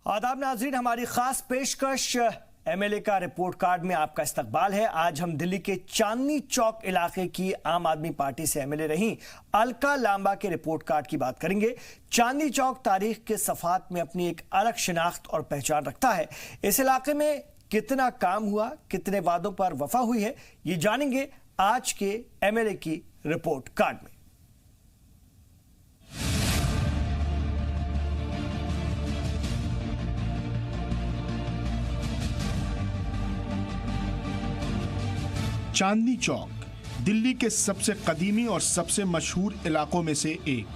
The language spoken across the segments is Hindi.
आदाब नाज़रीन, हमारी खास पेशकश एमएलए का रिपोर्ट कार्ड में आपका इस्तकबाल है। आज हम दिल्ली के चांदनी चौक इलाके की आम आदमी पार्टी से एमएलए रही अलका लांबा के रिपोर्ट कार्ड की बात करेंगे। चांदनी चौक तारीख के सफ़ात में अपनी एक अलग शिनाख्त और पहचान रखता है। इस इलाके में कितना काम हुआ, कितने वादों पर वफा हुई है, ये जानेंगे आज के एमएलए की रिपोर्ट कार्ड में। चांदनी चौक दिल्ली के सबसे कदीमी और सबसे मशहूर इलाकों में से एक,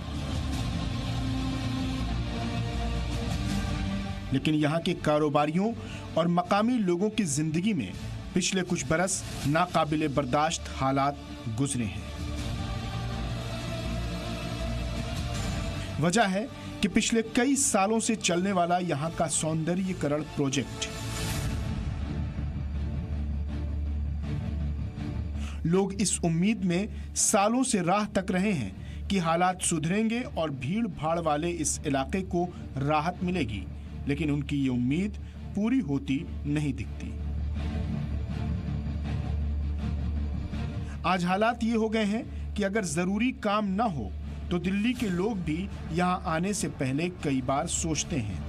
लेकिन यहाँ के कारोबारियों और मकामी लोगों की जिंदगी में पिछले कुछ बरस नाकाबिले बर्दाश्त हालात गुजरे हैं। वजह है कि पिछले कई सालों से चलने वाला यहाँ का सौंदर्यीकरण प्रोजेक्ट। लोग इस उम्मीद में सालों से राह तक रहे हैं कि हालात सुधरेंगे और भीड़ भाड़ वाले इस इलाके को राहत मिलेगी, लेकिन उनकी ये उम्मीद पूरी होती नहीं दिखती। आज हालात ये हो गए हैं कि अगर जरूरी काम न हो तो दिल्ली के लोग भी यहाँ आने से पहले कई बार सोचते हैं।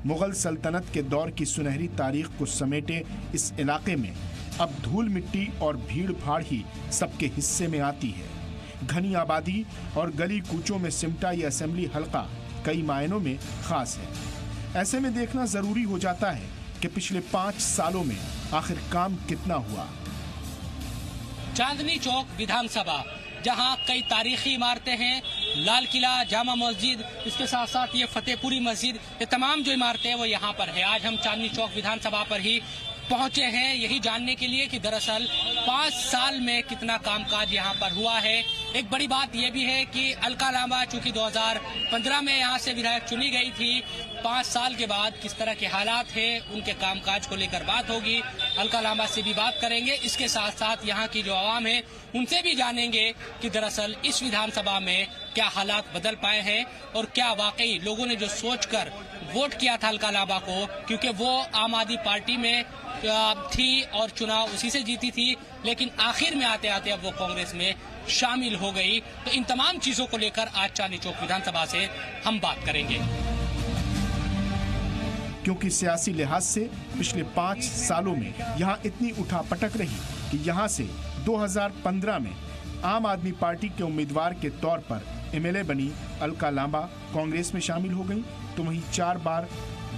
मुगल सल्तनत के दौर की सुनहरी तारीख को समेटे इस इलाके में अब धूल मिट्टी और भीड़ भाड़ ही सबके हिस्से में आती है। घनी आबादी और गली कूचों में सिमटा ये असेंबली हलका कई मायनों में खास है। ऐसे में देखना जरूरी हो जाता है कि पिछले 5 सालों में आखिर काम कितना हुआ। चांदनी चौक विधानसभा, जहां कई तारीखी इमारतें हैं, लाल किला, जामा मस्जिद, इसके साथ साथ ये फतेहपुरी मस्जिद, ये तमाम जो इमारतें हैं वो यहाँ पर है। आज हम चांदनी चौक विधानसभा पर ही पहुंचे हैं यही जानने के लिए कि दरअसल 5 साल में कितना कामकाज यहाँ पर हुआ है। एक बड़ी बात यह भी है कि अलका लांबा चूंकि 2015 में यहाँ से विधायक चुनी गई थी, 5 साल के बाद किस तरह के हालात हैं, उनके कामकाज को लेकर बात होगी। अलका लांबा से भी बात करेंगे, इसके साथ साथ यहाँ की जो आवाम है उनसे भी जानेंगे कि दरअसल इस विधानसभा में क्या हालात बदल पाए हैं और क्या वाकई लोगों ने जो सोचकर वोट किया था अलका लांबा को, क्योंकि वो आम आदमी पार्टी में थी और चुनाव उसी से जीती थी, लेकिन आखिर में आते आते अब वो कांग्रेस में शामिल हो गई। तो इन तमाम चीजों को लेकर आज चांदनी चौक विधानसभा से हम बात करेंगे। क्योंकि सियासी लिहाज से पिछले 5 सालों में यहाँ इतनी उठापटक रही कि यहाँ से 2015 में आम आदमी पार्टी के उम्मीदवार के तौर पर एमएलए बनी अलका लांबा कांग्रेस में शामिल हो गई, तो वहीं 4 बार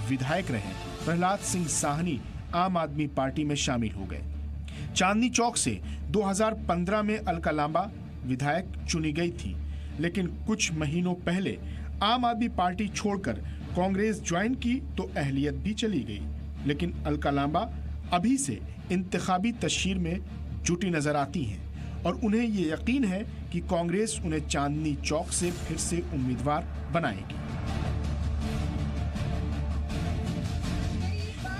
विधायक रहे प्रहलाद सिंह साहनी आम आदमी पार्टी में शामिल हो गए। चांदनी चौक से 2015 में अलका लांबा विधायक चुनी गई थी, लेकिन कुछ महीनों पहले आम आदमी पार्टी छोड़कर कांग्रेस ज्वाइन की तो अहलियत भी चली गई, लेकिन अलका लांबा अभी से इंतखाबी तशहीर में जुटी नजर आती हैं और उन्हें ये यकीन है कि कांग्रेस उन्हें चांदनी चौक से फिर से उम्मीदवार बनाएगी।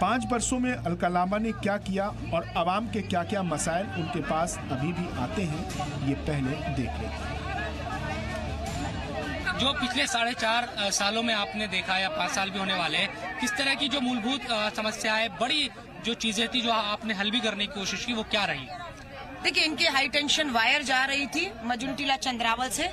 5 वर्षों में अलका लांबा ने क्या किया और आवाम के क्या क्या मसाइल उनके पास अभी भी आते हैं, ये पहले देख लेते हैं। जो पिछले 4.5 सालों में आपने देखा या 5 साल भी होने वाले हैं, किस तरह की जो मूलभूत समस्याएं, बड़ी जो चीजें थी जो आपने हल भी करने की कोशिश की, वो क्या रही? देखिए, इनके हाई टेंशन वायर जा रही थी मजूनटीला चंद्रावल से,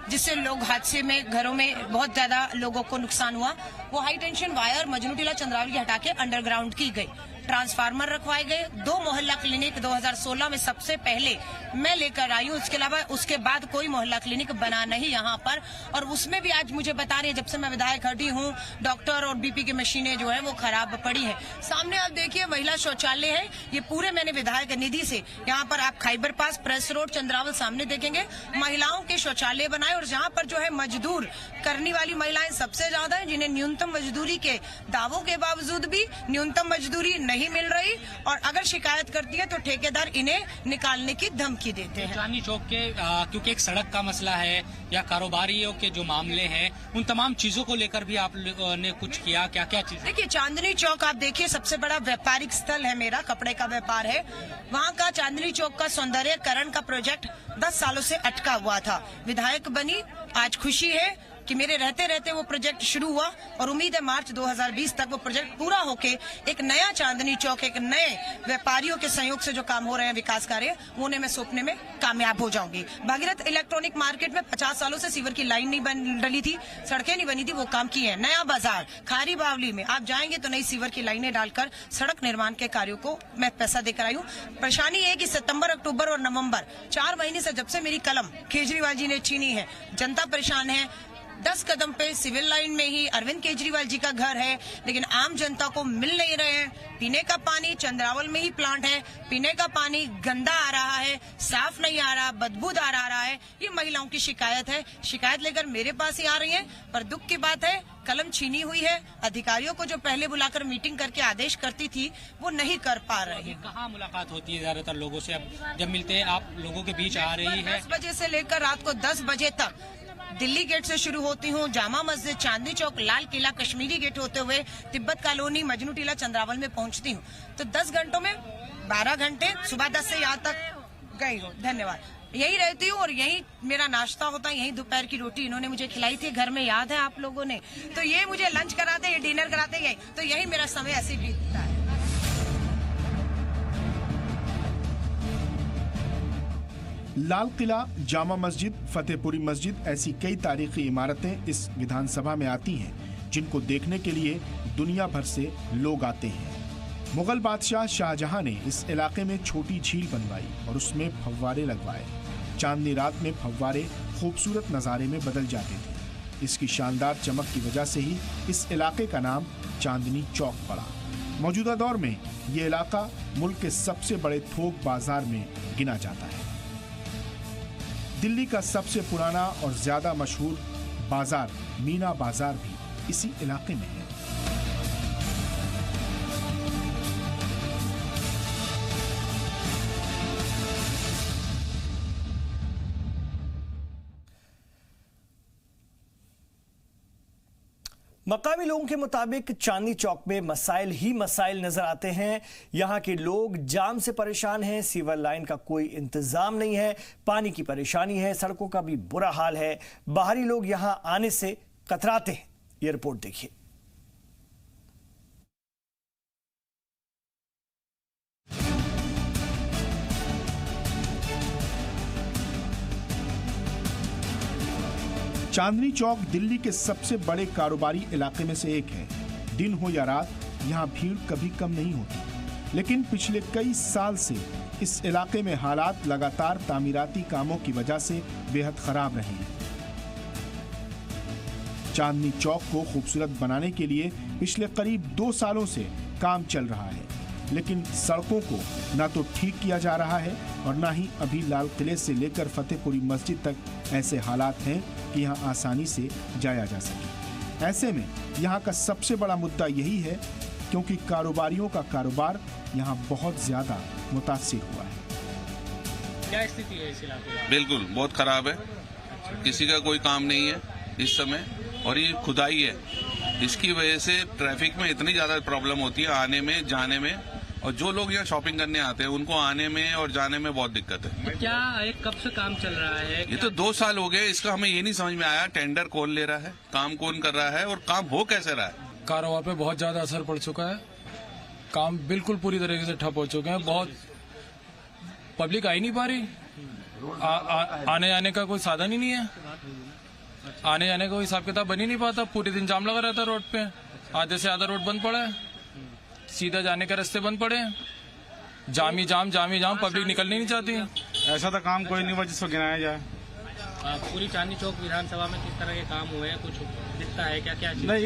जिससे लोग हादसे में घरों में बहुत ज्यादा लोगों को नुकसान हुआ। वो हाई टेंशन वायर मजनूटीला चंद्रावल की हटा के अंडरग्राउंड की गई, ट्रांसफार्मर रखवाए गए। 2 मोहल्ला क्लिनिक 2016 में सबसे पहले मैं लेकर आई हूँ, उसके अलावा उसके बाद कोई मोहल्ला क्लिनिक बना नहीं यहाँ पर। और उसमें भी आज मुझे बता रही है, जब से मैं विधायक हटी हूँ, डॉक्टर और बीपी की मशीनें जो है वो खराब पड़ी है। सामने आप देखिए महिला शौचालय है, ये पूरे मैंने विधायक निधि से, यहाँ पर आप खाइबर पास प्रेस रोड चंद्रावल सामने देखेंगे, महिलाओं के शौचालय बनाए। और जहाँ पर जो है मजदूर करने वाली महिलाएं सबसे ज्यादा है, जिन्हें न्यूनतम मजदूरी के दावों के बावजूद भी न्यूनतम मजदूरी नहीं मिल रही, और अगर शिकायत करती है तो ठेकेदार इन्हें निकालने की धमकी देते हैं। चांदनी चौक के क्योंकि एक सड़क का मसला है या कारोबारियों के जो मामले हैं, उन तमाम चीजों को लेकर भी आपने कुछ किया, क्या क्या चीज? देखिए, चांदनी चौक आप देखिए सबसे बड़ा व्यापारिक स्थल है, मेरा कपड़े का व्यापार है। वहाँ का चांदनी चौक का सौंदर्यकरण का प्रोजेक्ट 10 सालों से अटका हुआ था। विधायक बनी, आज खुशी है, कि मेरे रहते रहते वो प्रोजेक्ट शुरू हुआ और उम्मीद है मार्च 2020 तक वो प्रोजेक्ट पूरा होके एक नया चांदनी चौक, एक नए व्यापारियों के सहयोग से जो काम हो रहे हैं विकास कार्य, वो उन्हें मैं सौंपने में कामयाब हो जाऊंगी। भागीरथ इलेक्ट्रॉनिक मार्केट में 50 सालों से सीवर की लाइन नहीं डली थी, सड़कें नहीं बनी थी, वो काम किए हैं। नया बाजार खारी बावली में आप जाएंगे तो नई सीवर की लाइनें डालकर सड़क निर्माण के कार्यों को मैं पैसा देकर आई हूँ। परेशानी है कि सितंबर, अक्टूबर और नवंबर 4 महीने से जब से मेरी कलम केजरीवाल जी ने छीनी है, जनता परेशान है। 10 कदम पे सिविल लाइन में ही अरविंद केजरीवाल जी का घर है, लेकिन आम जनता को मिल नहीं रहे हैं। पीने का पानी चंद्रावल में ही प्लांट है, पीने का पानी गंदा आ रहा है, साफ नहीं आ रहा, बदबूदार आ रहा है। ये महिलाओं की शिकायत है, शिकायत लेकर मेरे पास ही आ रही हैं। पर दुख की बात है, कलम छीनी हुई है। अधिकारियों को जो पहले बुलाकर मीटिंग करके आदेश करती थी, वो नहीं कर पा रहे हैं। कहाँ मुलाकात होती है ज्यादातर लोगों से? अब जब मिलते हैं आप लोगों के बीच आ रही है। 10 बजे से लेकर रात को 10 बजे तक दिल्ली गेट से शुरू होती हूँ, जामा मस्जिद, चांदनी चौक, लाल किला, कश्मीरी गेट होते हुए तिब्बत कॉलोनी, मजनू टीला, चंद्रावल में पहुँचती हूँ। तो 10 घंटों में 12 घंटे सुबह 10 से यहाँ तक गई हूँ। धन्यवाद। यही रहती हूँ और यही मेरा नाश्ता होता है। यही दोपहर की रोटी इन्होंने मुझे खिलाई थी घर में, याद है आप लोगों ने? तो ये मुझे लंच कराते, ये डिनर कराते, यही तो यही मेरा समय ऐसे बीतता है। लाल किला, जामा मस्जिद, फतेहपुरी मस्जिद, ऐसी कई तारीखी इमारतें इस विधानसभा में आती हैं, जिनको देखने के लिए दुनिया भर से लोग आते हैं। मुगल बादशाह शाहजहां ने इस इलाके में छोटी झील बनवाई और उसमें फव्वारे लगवाए। चांदनी रात में फव्वारे खूबसूरत नज़ारे में बदल जाते थे। इसकी शानदार चमक की वजह से ही इस इलाके का नाम चांदनी चौक पड़ा। मौजूदा दौर में ये इलाका मुल्क के सबसे बड़े थोक बाजार में गिना जाता है। दिल्ली का सबसे पुराना और ज्यादा मशहूर बाजार मीना बाजार भी इसी इलाके में है। मकामी लोगों के मुताबिक चांदनी चौक में मसाइल ही मसाइल नजर आते हैं। यहाँ के लोग जाम से परेशान हैं, सीवर लाइन का कोई इंतजाम नहीं है, पानी की परेशानी है, सड़कों का भी बुरा हाल है। बाहरी लोग यहाँ आने से कतराते हैं। ये रिपोर्ट देखिए। चांदनी चौक दिल्ली के सबसे बड़े कारोबारी इलाके में से एक है। दिन हो या रात यहाँ भीड़ कभी कम नहीं होती, लेकिन पिछले कई साल से इस इलाके में हालात लगातार तामीराती कामों की वजह से बेहद खराब रहे हैं। चांदनी चौक को खूबसूरत बनाने के लिए पिछले करीब 2 सालों से काम चल रहा है, लेकिन सड़कों को ना तो ठीक किया जा रहा है और ना ही अभी लाल किले से लेकर फतेहपुरी मस्जिद तक ऐसे हालात हैं कि यहाँ आसानी से जाया जा सके। ऐसे में यहाँ का सबसे बड़ा मुद्दा यही है, क्योंकि कारोबारियों का कारोबार यहाँ बहुत ज्यादा मुतासिर हुआ है। क्या स्थिति है इस इलाके में? बिल्कुल बहुत खराब है, किसी का कोई काम नहीं है इस समय, और ये खुदाई है। इसकी वजह से ट्रैफिक में इतनी ज्यादा प्रॉब्लम होती है आने में जाने में, और जो लोग यहाँ शॉपिंग करने आते हैं उनको आने में और जाने में बहुत दिक्कत है। क्या एक कब से काम चल रहा है? ये तो 2 साल हो गए, इसका हमें ये नहीं समझ में आया टेंडर कौन ले रहा है, काम कौन कर रहा है और काम हो कैसे रहा है। कारोबार पे बहुत ज्यादा असर पड़ चुका है, काम बिल्कुल पूरी तरीके से ठप हो चुके हैं। बहुत पब्लिक आ ही नहीं पा रही, आने जाने का कोई साधन ही नहीं है, आने जाने का कोई हिसाब किताब बन ही नहीं पाता। पूरे दिन जाम लगा रहता है रोड पे, आधे से आधा रोड बंद पड़ा है, सीधा जाने के रास्ते बंद पड़े हैं, जाम ही जाम, पब्लिक निकलनी नहीं चाहती। ऐसा तो काम कोई नहीं हुआ जिसको गिनाया जाए। पूरी चांदनी चौक विधानसभा में किस तरह के काम हुए हैं, कुछ दिखता है क्या? नहीं,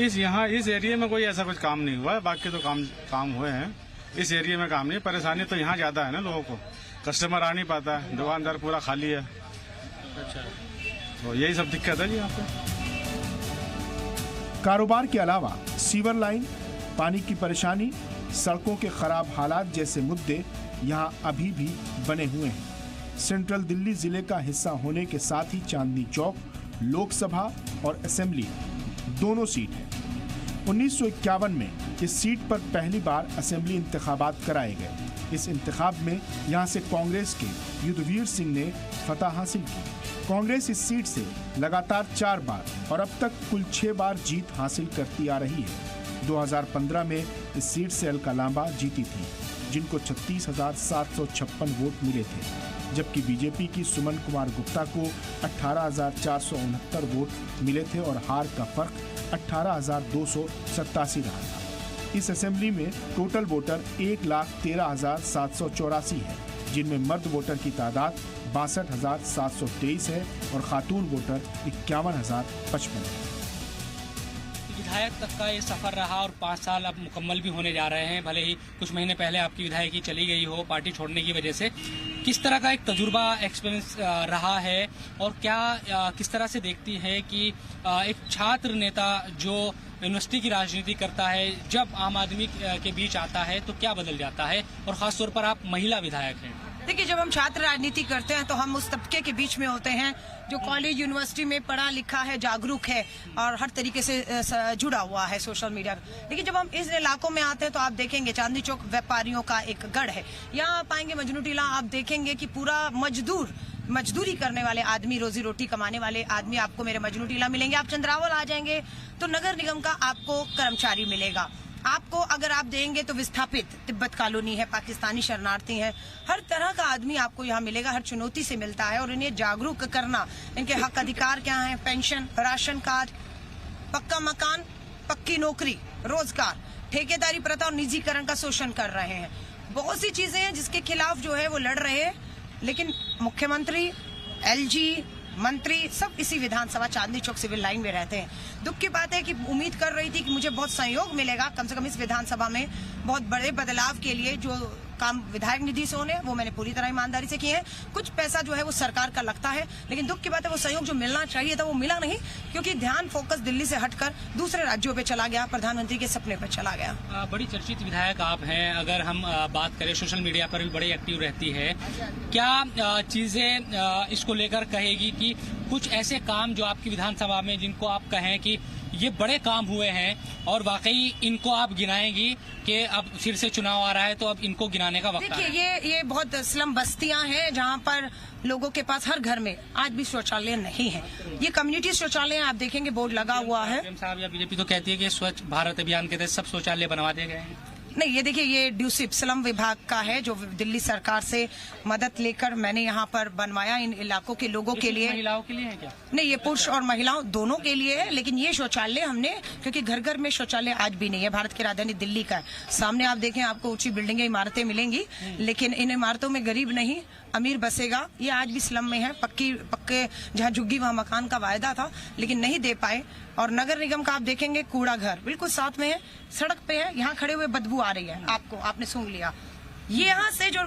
इस एरिया में कोई ऐसा कुछ काम नहीं हुआ है, बाकी तो काम हुए हैं। इस एरिया में काम नहीं। परेशानी तो यहाँ ज्यादा है ना, लोगों को कस्टमर आ नहीं पाता है, दुकानदार पूरा खाली है। अच्छा, तो यही सब दिक्कत है जी यहाँ पे। कारोबार के अलावा सीवर लाइन, पानी की परेशानी, सड़कों के खराब हालात जैसे मुद्दे यहाँ अभी भी बने हुए हैं। सेंट्रल दिल्ली जिले का हिस्सा होने के साथ ही चांदनी चौक लोकसभा और असेंबली दोनों सीट है। 1951 में इस सीट पर पहली बार असेंबली इंतखाबात कराए गए। इस इंतखाब में यहाँ से कांग्रेस के युद्धवीर सिंह ने फतह हासिल की। कांग्रेस इस सीट से लगातार 4 बार और अब तक कुल 6 बार जीत हासिल करती आ रही है। 2015 में इस सीट से अलका लांबा जीती थी, जिनको 36,756 वोट मिले थे, जबकि बीजेपी की सुमन कुमार गुप्ता को 18,469 वोट मिले थे और हार का फर्क 18,287 रहा था। इस असेंबली में टोटल वोटर 1,13,784 है, जिनमें मर्द वोटर की तादाद 62,723 है और खातून वोटर 51,055 है। विधायक तक का ये सफर रहा और 5 साल अब मुकम्मल भी होने जा रहे हैं। भले ही कुछ महीने पहले आपकी विधायकी चली गई हो पार्टी छोड़ने की वजह से, किस तरह का एक तजुर्बा एक्सपीरियंस रहा है और क्या किस तरह से देखती है कि एक छात्र नेता जो यूनिवर्सिटी की राजनीति करता है जब आम आदमी के बीच आता है तो क्या बदल जाता है, और खासतौर पर आप महिला विधायक हैं। देखिए, जब हम छात्र राजनीति करते हैं तो हम उस तबके के बीच में होते हैं जो कॉलेज यूनिवर्सिटी में पढ़ा लिखा है, जागरूक है और हर तरीके से जुड़ा हुआ है सोशल मीडिया। लेकिन जब हम इस इलाकों में आते हैं तो आप देखेंगे चांदनी चौक व्यापारियों का एक गढ़ है। यहाँ आप आएंगे मजनू टीला, आप देखेंगे कि पूरा मजदूरी करने वाले आदमी, रोजी रोटी कमाने वाले आदमी आपको मेरे मजनू टीला मिलेंगे। आप चंद्रावल आ जाएंगे तो नगर निगम का आपको कर्मचारी मिलेगा। आपको अगर आप देंगे तो विस्थापित तिब्बत कॉलोनी है, पाकिस्तानी शरणार्थी है, हर तरह का आदमी आपको यहाँ मिलेगा, हर चुनौती से मिलता है। और इन्हें जागरूक करना, इनके हक अधिकार क्या है, पेंशन, राशन कार्ड, पक्का मकान, पक्की नौकरी, रोजगार, ठेकेदारी प्रथा और निजीकरण का शोषण कर रहे हैं। बहुत सी चीजें हैं जिसके खिलाफ जो है वो लड़ रहे हैं। लेकिन मुख्यमंत्री, एलजी, मंत्री सब इसी विधानसभा चांदनी चौक सिविल लाइन में रहते हैं। दुख की बात है कि उम्मीद कर रही थी कि मुझे बहुत सहयोग मिलेगा कम से कम इस विधानसभा में बहुत बड़े बदलाव के लिए। जो काम विधायक निधि से होने वो मैंने पूरी तरह ईमानदारी से किए हैं। कुछ पैसा जो है वो सरकार का लगता है, लेकिन दुख की बात है वो सहयोग जो मिलना चाहिए था वो मिला नहीं, क्योंकि ध्यान फोकस दिल्ली से हटकर दूसरे राज्यों पे चला गया, प्रधानमंत्री के सपने पर चला गया। बड़ी चर्चित विधायक आप हैं। अगर हम बात करें, सोशल मीडिया पर भी बड़ी एक्टिव रहती है, क्या चीजें इसको लेकर कहेगी कि कुछ ऐसे काम जो आपकी विधानसभा में जिनको आप कहें कि ये बड़े काम हुए हैं और वाकई इनको आप गिनाएंगी कि अब फिर से चुनाव आ रहा है तो अब इनको गिनाने का वक्त? देखिए, ये बहुत स्लम बस्तियां हैं जहां पर लोगों के पास हर घर में आज भी शौचालय नहीं है। ये कम्युनिटी शौचालय आप देखेंगे बोर्ड लगा हुआ है। साहब या बीजेपी तो कहती है कि स्वच्छ भारत अभियान के तहत सब शौचालय बनवा दिए गए हैं। नहीं, ये देखिए, ये ड्यूसिप स्लम विभाग का है जो दिल्ली सरकार से मदद लेकर मैंने यहाँ पर बनवाया इन इलाकों के लोगों के लिए। महिलाओं के लिए है क्या? नहीं, ये पुरुष और महिलाओं दोनों के लिए है। लेकिन ये शौचालय हमने, क्योंकि घर घर में शौचालय आज भी नहीं है, भारत की राजधानी दिल्ली का है। सामने आप देखें, आपको ऊंची बिल्डिंगें, इमारतें मिलेंगी, लेकिन इन इमारतों में गरीब नहीं अमीर बसेगा। ये आज भी स्लम में है। पक्के जहाँ झुग्गी वहाँ मकान का वायदा था, लेकिन नहीं दे पाए। और नगर निगम का आप देखेंगे कूड़ा घर बिल्कुल साथ में है, सड़क पे है, यहाँ खड़े हुए बदबू आ रही है आपको, आपने सूंघ लिया। ये यहाँ से जो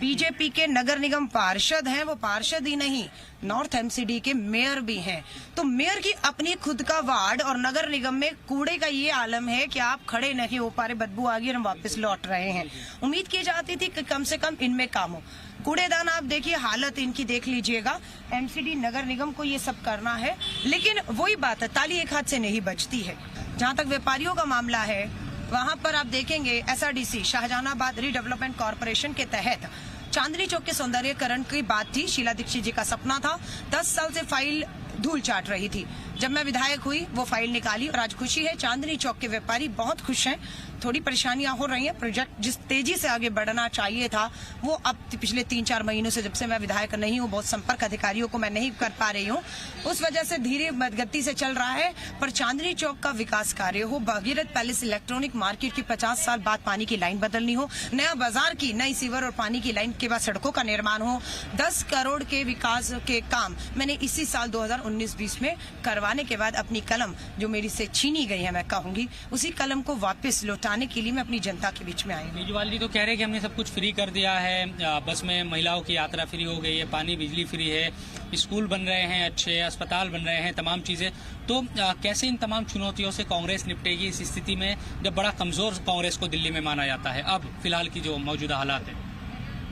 बीजेपी के नगर निगम पार्षद हैं, वो पार्षद ही नहीं, नॉर्थ एमसीडी के मेयर भी हैं। तो मेयर की अपनी खुद का वार्ड और नगर निगम में कूड़े का ये आलम है कि आप खड़े नहीं हो पा रहे, बदबू आ गई और हम वापस लौट रहे हैं। उम्मीद की जाती थी कि कम से कम इनमें काम हो। कूड़ेदान आप देखिए, हालत इनकी देख लीजिएगा। एमसीडी नगर निगम को ये सब करना है, लेकिन वही बात है, ताली एक हाथ से नहीं बजती है। जहाँ तक व्यापारियों का मामला है, वहाँ पर आप देखेंगे एसआरडीसी शाहजहानाबाद रीडेवलपमेंट कॉर्पोरेशन के तहत चांदनी चौक के सौंदर्यीकरण की बात थी। शीला दीक्षित जी का सपना था। 10 साल से फाइल धूल चाट रही थी। जब मैं विधायक हुई वो फाइल निकाली और आज खुशी है। चांदनी चौक के व्यापारी बहुत खुश हैं। थोड़ी परेशानियां हो रही हैं। प्रोजेक्ट जिस तेजी से आगे बढ़ना चाहिए था वो अब पिछले 3-4 महीनों से, जब से मैं विधायक नहीं हूँ, बहुत संपर्क अधिकारियों को मैं नहीं कर पा रही हूँ, उस वजह से धीरे गति से चल रहा है। पर चांदनी चौक का विकास कार्य हो, भगीरथ पैलेस इलेक्ट्रॉनिक मार्केट की 50 साल बाद पानी की लाइन बदलनी हो, नया बाजार की नई सीवर और पानी की लाइन के बाद सड़कों का निर्माण हो, 10 करोड़ के विकास के काम मैंने इसी साल 2019-20 में करवाने के बाद अपनी कलम जो मेरी से छीनी गई है, मैं कहूंगी, उसी कलम को वापस लौटाने के लिए मैं अपनी जनता के बीच में आई हूँ। केजरीवाल जी तो कह रहे हैं कि हमने सब कुछ फ्री कर दिया है, बस में महिलाओं की यात्रा फ्री हो गई है, पानी बिजली फ्री है, स्कूल बन रहे हैं, अच्छे अस्पताल बन रहे हैं, तमाम चीजें। तो कैसे इन तमाम चुनौतियों से कांग्रेस निपटेगी इस स्थिति में जब बड़ा कमजोर कांग्रेस को दिल्ली में माना जाता है अब फिलहाल की जो मौजूदा हालात है?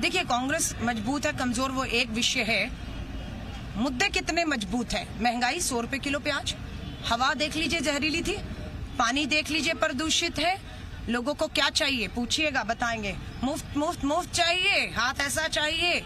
देखिए, कांग्रेस मजबूत है कमजोर वो एक विषय है, मुद्दे कितने मजबूत है। महंगाई 100 रुपए किलो प्याज, हवा देख लीजिए जहरीली थी, पानी देख लीजिए प्रदूषित है, लोगों को क्या चाहिए पूछिएगा, बताएंगे। मुफ्त मुफ्त मुफ्त चाहिए, हाथ ऐसा चाहिए,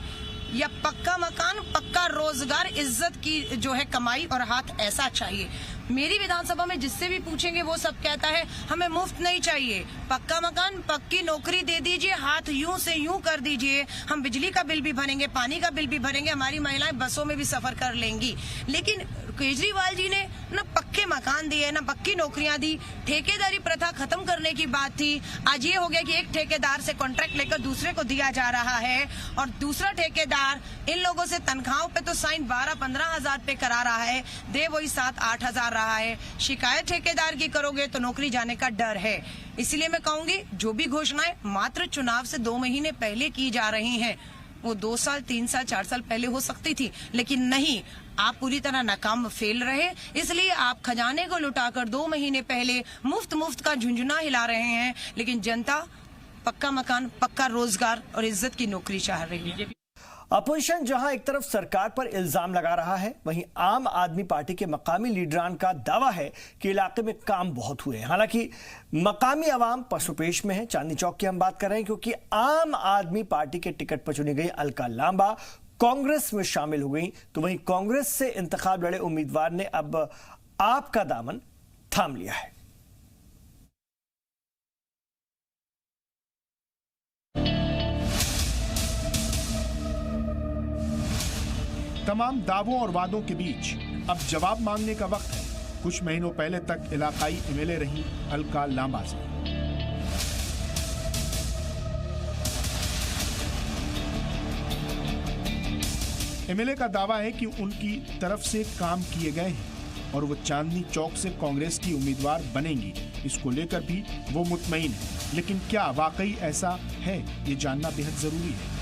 या पक्का मकान, पक्का रोजगार, इज्जत की जो है कमाई और हाथ ऐसा चाहिए। मेरी विधानसभा में जिससे भी पूछेंगे वो सब कहता है हमें मुफ्त नहीं चाहिए, पक्का मकान, पक्की नौकरी दे दीजिए, हाथ यूं से यूं कर दीजिए, हम बिजली का बिल भी भरेंगे, पानी का बिल भी भरेंगे, हमारी महिलाएं बसों में भी सफर कर लेंगी। लेकिन केजरीवाल जी ने न पक्के मकान दिए, न पक्की नौकरियां दी, ठेकेदारी प्रथा खत्म करने की बात थी। आज ये हो गया कि एक ठेकेदार से कॉन्ट्रैक्ट लेकर दूसरे को दिया जा रहा है और दूसरा ठेकेदार इन लोगों से तनख्वाहों पे तो साइन 12-15 हजार पे करा रहा है, दे वही 7-8 हजार रहा है। शिकायत ठेकेदार की करोगे तो नौकरी जाने का डर है। इसलिए मैं कहूंगी जो भी घोषणाएं मात्र चुनाव से 2 महीने पहले की जा रही हैं वो 2 साल, 3 साल, 4 साल पहले हो सकती थी, लेकिन नहीं, आप पूरी तरह नाकाम फेल रहे। इसलिए आप खजाने को लुटाकर 2 महीने पहले मुफ्त मुफ्त का झुंझुना हिला रहे हैं, लेकिन जनता पक्का मकान, पक्का रोजगार और इज्जत की नौकरी चाह रही है। अपोजिशन जहां एक तरफ सरकार पर इल्जाम लगा रहा है, वहीं आम आदमी पार्टी के मकामी लीडरान का दावा है कि इलाके में काम बहुत हुए। हालांकि मकामी अवाम पशुपेश में है। चांदनी चौक की हम बात कर रहे हैं क्योंकि आम आदमी पार्टी के टिकट पर चुनी गई अलका लांबा कांग्रेस में शामिल हो गई, तो वहीं कांग्रेस से इंतखाब लड़े उम्मीदवार ने अब आपका दामन थाम लिया है। तमाम दावों और वादों के बीच अब जवाब मांगने का वक्त है। कुछ महीनों पहले तक इलाकाई एमएलए रही अलका लांबा से। एमएलए का दावा है कि उनकी तरफ से काम किए गए हैं और वो चांदनी चौक से कांग्रेस की उम्मीदवार बनेंगी। इसको लेकर भी वो मुतमईन है, लेकिन क्या वाकई ऐसा है, ये जानना बेहद जरूरी है।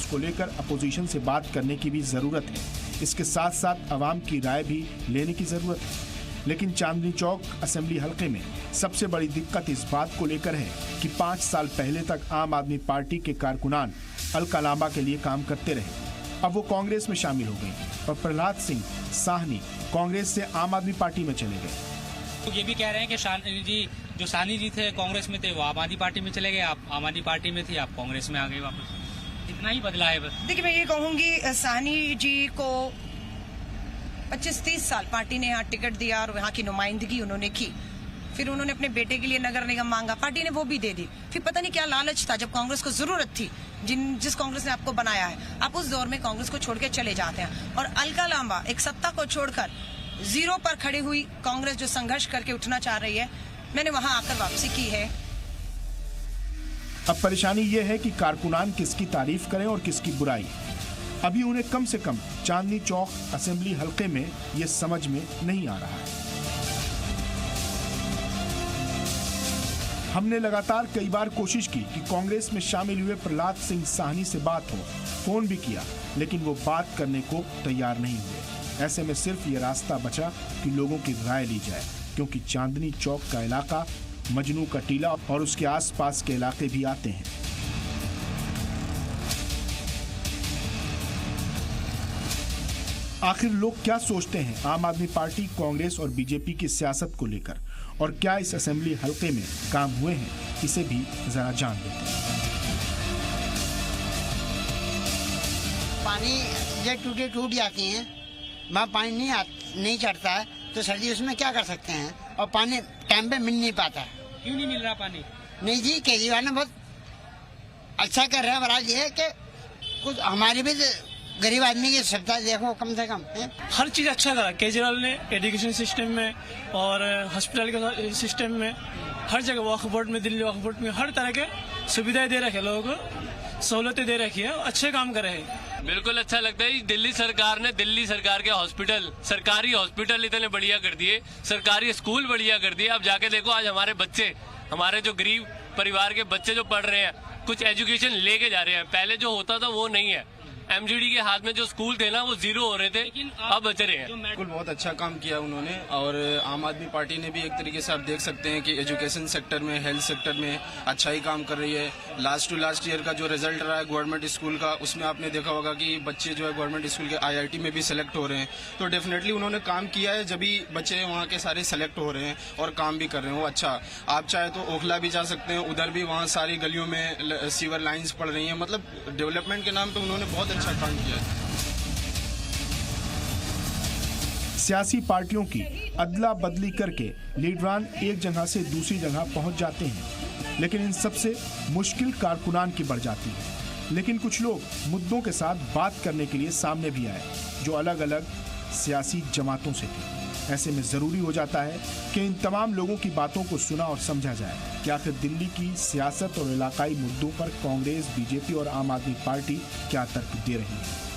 को लेकर अपोजिशन से बात करने की भी जरूरत है। इसके साथ साथ आवाम की राय भी लेने की जरूरत है। लेकिन चांदनी चौक असेंबली हलके में सबसे बड़ी दिक्कत इस बात को लेकर है कि 5 साल पहले तक आम आदमी पार्टी के कारकुनान अलका लांबा के लिए काम करते रहे। अब वो कांग्रेस में शामिल हो गई और प्रहलाद सिंह साहनी कांग्रेस से आम आदमी पार्टी में चले गए। तो ये भी कह रहे हैं कि साहनी जी, जो साहनी जी थे कांग्रेस में थे, वो आम आदमी पार्टी में चले गए, आप आम आदमी पार्टी में थी, आप कांग्रेस में आ गए वापस। इतना ही बदला है बस। देखिए, मैं ये कहूंगी साहनी जी को 25-30 साल पार्टी ने यहाँ टिकट दिया और वहाँ की नुमाइंदगी उन्होंने की। फिर उन्होंने अपने बेटे के लिए नगर निगम मांगा, पार्टी ने वो भी दे दी। फिर पता नहीं क्या लालच था, जब कांग्रेस को जरूरत थी, जिस कांग्रेस ने आपको बनाया है, आप उस दौर में कांग्रेस को छोड़ के चले जाते हैं। और अलका लांबा एक सत्ता को छोड़कर 0 पर खड़ी हुई कांग्रेस जो संघर्ष करके उठना चाह रही है, मैंने वहां आकर वापसी की है। अब परेशानी यह है कि कारकुनान किसकी तारीफ करें और किसकी बुराई। अभी उन्हें कम से कम चांदनी चौक असेंबली हलके में यह समझ में नहीं आ रहा है। हमने लगातार कई बार कोशिश की कि कांग्रेस में शामिल हुए प्रहलाद सिंह साहनी से बात हो, फोन भी किया, लेकिन वो बात करने को तैयार नहीं हुए। ऐसे में सिर्फ ये रास्ता बचा कि लोगों की राय ली जाए, क्योंकि चांदनी चौक का इलाका मजनू का टीला और उसके आसपास के इलाके भी आते हैं। आखिर लोग क्या सोचते हैं आम आदमी पार्टी, कांग्रेस और बीजेपी की सियासत को लेकर, और क्या इस असेंबली हलके में काम हुए हैं, इसे भी जरा जान लेते हैं। पानी जब टूट जाती हैं, वहाँ पानी नहीं चढ़ता है, तो सर्दी उसमें क्या कर सकते हैं, और पानी टाइम पे मिल नहीं पाता है। क्यों नहीं मिल रहा पानी? नहीं जी, केजरीवाल ने बहुत अच्छा कर रहे हैं। बराज ये है कि कुछ हमारे भी गरीब आदमी की सुविधा देखो कम से कम है। हर चीज अच्छा करा केजरीवाल ने, एजुकेशन सिस्टम में और हॉस्पिटल के सिस्टम में, हर जगह वक्फ बोर्ड में, दिल्ली वक्फ बोर्ड में हर तरह के सुविधाएं दे रखे, लोगों को सहूलतें दे रखी है, अच्छे काम कर रहे हैं। बिल्कुल अच्छा लगता है। दिल्ली सरकार ने, दिल्ली सरकार के हॉस्पिटल, सरकारी हॉस्पिटल इतने बढ़िया कर दिए, सरकारी स्कूल बढ़िया कर दिए। अब जाके देखो, आज हमारे बच्चे, हमारे जो गरीब परिवार के बच्चे जो पढ़ रहे हैं, कुछ एजुकेशन लेके जा रहे हैं। पहले जो होता था वो नहीं है। एमजीडी के हाथ में जो स्कूल थे ना वो 0 हो रहे थे, अब बच रहे हैं। बिल्कुल बहुत अच्छा काम किया उन्होंने। और आम आदमी पार्टी ने भी एक तरीके से आप देख सकते हैं कि एजुकेशन सेक्टर में, हेल्थ सेक्टर में अच्छा ही काम कर रही है। लास्ट टू लास्ट ईयर का जो रिजल्ट रहा है गवर्नमेंट स्कूल का, उसमें आपने देखा होगा कि बच्चे जो है गवर्नमेंट स्कूल के IIT में भी सेलेक्ट हो रहे हैं। तो डेफिनेटली उन्होंने काम किया है, जब भी बच्चे वहाँ के सारे सेलेक्ट हो रहे हैं और काम भी कर रहे हैं वो अच्छा। आप चाहे तो ओखला भी जा सकते हैं, उधर भी वहाँ सारी गलियों में सीवर लाइन्स पड़ रही हैं। मतलब डेवलपमेंट के नाम पे उन्होंने बहुत अच्छा काम किया है। सियासी पार्टियों की अदला बदली करके लीडरान एक जगह से दूसरी जगह पहुंच जाते हैं, लेकिन इन सबसे मुश्किल कारकुनान की बढ़ जाती है। लेकिन कुछ लोग मुद्दों के साथ बात करने के लिए सामने भी आए, जो अलग अलग सियासी जमातों से थे। ऐसे में जरूरी हो जाता है कि इन तमाम लोगों की बातों को सुना और समझा जाए कि आखिर दिल्ली की सियासत और इलाकाई मुद्दों पर कांग्रेस, बीजेपी और आम आदमी पार्टी क्या तर्क दे रही है।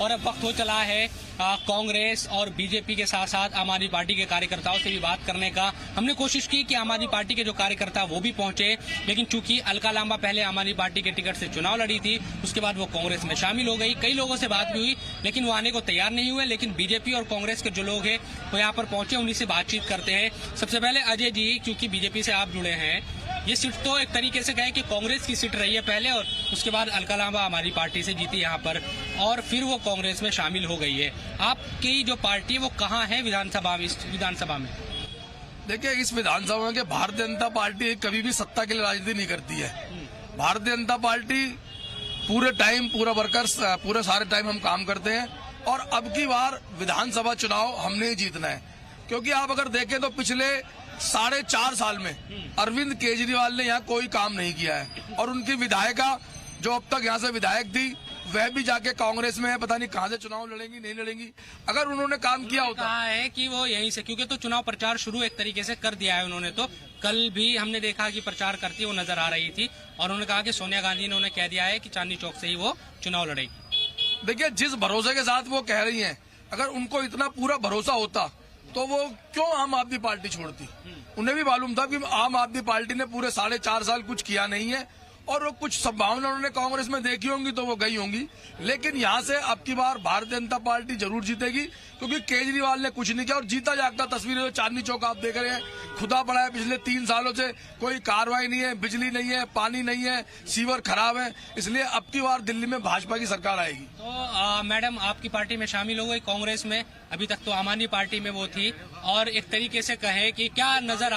और अब वक्त हो चला है कांग्रेस और बीजेपी के साथ साथ आम आदमी पार्टी के कार्यकर्ताओं से भी बात करने का। हमने कोशिश की कि आम आदमी पार्टी के जो कार्यकर्ता वो भी पहुंचे, लेकिन चूंकि अलका लांबा पहले आम आदमी पार्टी के टिकट से चुनाव लड़ी थी, उसके बाद वो कांग्रेस में शामिल हो गई। कई लोगों से बात भी हुई, लेकिन वो आने को तैयार नहीं हुए। लेकिन बीजेपी और कांग्रेस के जो लोग हैं वो यहाँ पर पहुंचे, उन्हीं से बातचीत करते हैं। सबसे पहले अजय जी, क्योंकि बीजेपी से आप जुड़े हैं, ये सीट तो एक तरीके से कहें कि कांग्रेस की सीट रही है पहले, और उसके बाद अलका लांबा हमारी पार्टी से जीती यहाँ पर, और फिर वो कांग्रेस में शामिल हो गई है। आपकी जो पार्टी है वो कहाँ है विधानसभा में, इस विधानसभा में? देखिए, इस विधानसभा में भारतीय जनता पार्टी कभी भी सत्ता के लिए राजनीति नहीं करती है। भारतीय जनता पार्टी पूरे टाइम, पूरे सारे टाइम हम काम करते हैं, और अब की बार विधानसभा चुनाव हमने ही जीतना है। क्योंकि आप अगर देखें तो पिछले 4.5 साल में अरविंद केजरीवाल ने यहाँ कोई काम नहीं किया है, और उनकी विधायिका जो अब तक यहाँ से विधायक थी वह भी जाके कांग्रेस में है, पता नहीं कहाँ से चुनाव लड़ेंगी नहीं लड़ेंगी। अगर उन्होंने काम किया होता कहा है कि वो यहीं से, क्योंकि तो चुनाव प्रचार शुरू एक तरीके से कर दिया है उन्होंने। तो कल भी हमने देखा कि प्रचार करती वो नजर आ रही थी, और उन्होंने कहा कि सोनिया गांधी ने उन्हें कह दिया है कि चांदनी चौक से ही वो चुनाव लड़ेगी। देखिए, जिस भरोसे के साथ वो कह रही है, अगर उनको इतना पूरा भरोसा होता तो वो क्यों आम आदमी पार्टी छोड़ती? उन्हें भी मालूम था कि आम आदमी पार्टी ने पूरे 4.5 साल कुछ किया नहीं है, और वो कुछ संभावना उन्होंने कांग्रेस में देखी होंगी तो वो गई होंगी। लेकिन यहाँ से अब की बार भारतीय जनता पार्टी जरूर जीतेगी, क्योंकि केजरीवाल ने कुछ नहीं किया, और जीता जागता तस्वीरें जो चांदनी चौक आप देख रहे हैं, खुदा पड़ा है। पिछले 3 सालों से कोई कार्रवाई नहीं है, बिजली नहीं है, पानी नहीं है, सीवर खराब है। इसलिए अब की बार दिल्ली में भाजपा की सरकार आएगी। तो मैडम, आपकी पार्टी में शामिल हो गई कांग्रेस में, अभी तक तो आम आदमी पार्टी में वो थी, और एक तरीके से कहे कि क्या नजर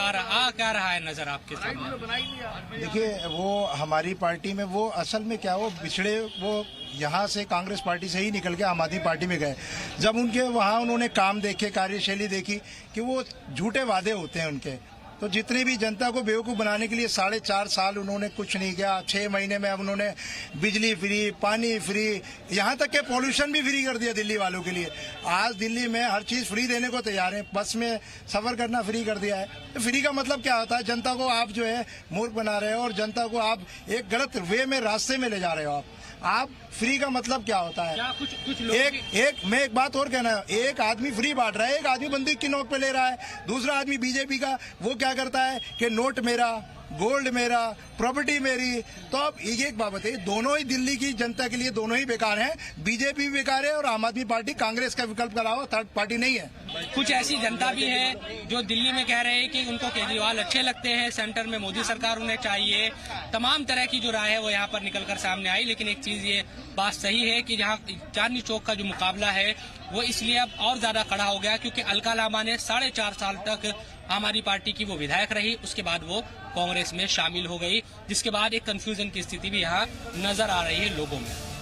क्या रहा है नजर आपके सामने? देखिए, वो हमारी पार्टी में वो असल में क्या, वो पिछड़े, वो यहाँ से कांग्रेस पार्टी से ही निकल के आम आदमी पार्टी में गए। जब उनके वहाँ उन्होंने काम देखे, कार्यशैली देखी कि वो झूठे वादे होते हैं उनके, तो जितनी भी जनता को बेवकूफ़ बनाने के लिए 4.5 साल उन्होंने कुछ नहीं किया। 6 महीने में अब उन्होंने बिजली फ्री, पानी फ्री, यहाँ तक के पोल्यूशन भी फ्री कर दिया दिल्ली वालों के लिए। आज दिल्ली में हर चीज़ फ्री देने को तैयार है, बस में सफ़र करना फ्री कर दिया है। तो फ्री का मतलब क्या होता है? जनता को आप जो है मूर्ख बना रहे हो, और जनता को आप एक गलत वे में, रास्ते में ले जा रहे हो। आप फ्री का मतलब क्या होता है? कुछ लोग मैं एक बात और कहना है, एक आदमी फ्री बांट रहा है, एक आदमी बंदूक की नोक पे ले रहा है, दूसरा आदमी बीजेपी का वो क्या करता है कि नोट मेरा, गोल्ड मेरा, प्रॉपर्टी मेरी। तो अब ये एक बात है, दोनों ही दिल्ली की जनता के लिए दोनों ही बेकार हैं। बीजेपी भी बेकार है, और आम आदमी पार्टी कांग्रेस का विकल्प के अलावा थर्ड पार्टी नहीं है। कुछ ऐसी जनता भी है जो दिल्ली में कह रहे हैं कि उनको केजरीवाल अच्छे लगते हैं, सेंटर में मोदी सरकार उन्हें चाहिए। तमाम तरह की जो राय है वो यहाँ पर निकलकर सामने आई। लेकिन एक चीज ये बात सही है कि जहाँ चांदनी चौक का जो मुकाबला है वो इसलिए अब और ज्यादा कड़ा हो गया, क्योंकि अलका लांबा ने 4.5 साल तक आम आदमी पार्टी की वो विधायक रही, उसके बाद वो कांग्रेस में शामिल हो गई, जिसके बाद एक कंफ्यूजन की स्थिति भी यहाँ नजर आ रही है लोगों में।